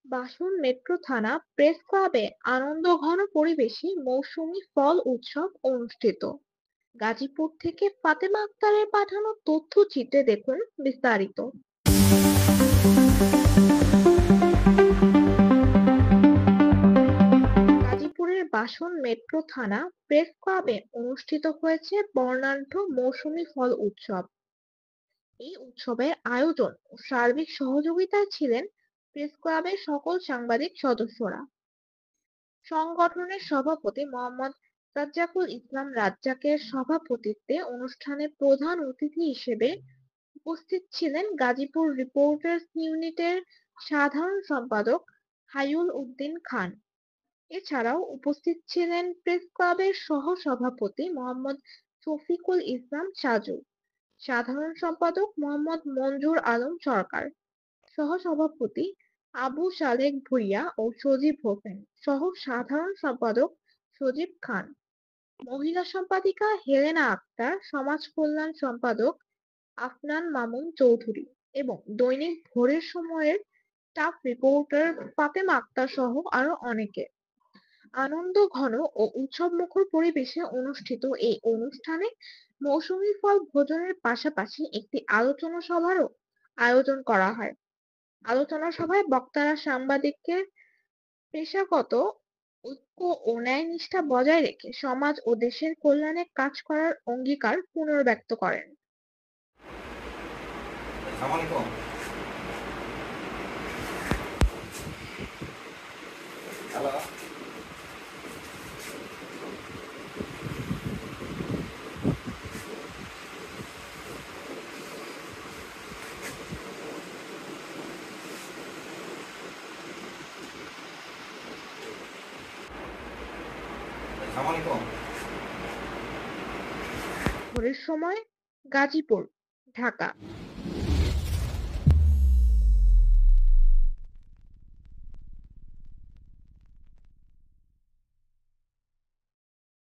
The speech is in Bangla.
বাসন মেট্রো থানা প্রেস ক্লাবে আনন্দঘন পরিবেশে মৌসুমী ফল উৎসব অনুষ্ঠিত। গাজীপুর থেকে ফাতেমা আক্তারের পাঠানো তথ্যচিত্রে দেখুন বিস্তারিত। গাজীপুরের বাসন মেট্রো থানা প্রেস ক্লাবে অনুষ্ঠিত হয়েছে বর্ণাঢ্য মৌসুমী ফল উৎসব। এই উৎসবের আয়োজন ও সার্বিক সহযোগিতায় ছিলেন প্রেস ক্লাবের সকল সাংবাদিক সদস্যরা। সংগঠনের সভাপতি মোহাম্মদ রাজ্জাকুল ইসলাম রাজ্জাকের সভাপতিত্বে অনুষ্ঠানে প্রধান অতিথি হিসেবে উপস্থিত ছিলেন গাজীপুর রিপোর্টার্স ইউনিটের সাধারণ সম্পাদক হাইউল উদ্দিন খান। এছাড়াও উপস্থিত ছিলেন প্রেস ক্লাবের সহ-সভাপতি মোহাম্মদ শফিকুল ইসলাম সাজু, সাধারণ সম্পাদক মোহাম্মদ মঞ্জুর আলম সরকার, সহ-সভাপতি আবু সালেক ভূঁইয়া ও সজীব হোসেন সহ সাধারণ সম্পাদক সজীব খান, মহিলা সম্পাদিকা হেলেনা আক্তার, সমাজ কল্যাণ সম্পাদক আফনান মামুন চৌধুরী এবং দৈনিক ভোরের সময়ের স্টাফ রিপোর্টার ফাতেমা আক্তার সহ আরো অনেকে। আনন্দঘন ও উৎসবমুখর পরিবেশে অনুষ্ঠিত এই অনুষ্ঠানে মৌসুমী ফল ভোজনের পাশাপাশি একটি আলোচনা সভারও আয়োজন করা হয়। আলোচনা সভায় বক্তারা সাংবাদিকদের পেশাগত ঐক্য ও ন্যায়নিষ্ঠা বজায় রেখে সমাজ ও দেশের কল্যাণে কাজ করার অঙ্গীকার পুনর্ব্যক্ত করেন। আসসালামু আলাইকুম। হ্যালো। আসসালামু আলাইকুম। ভোরের সময় গাজীপুর, ঢাকা।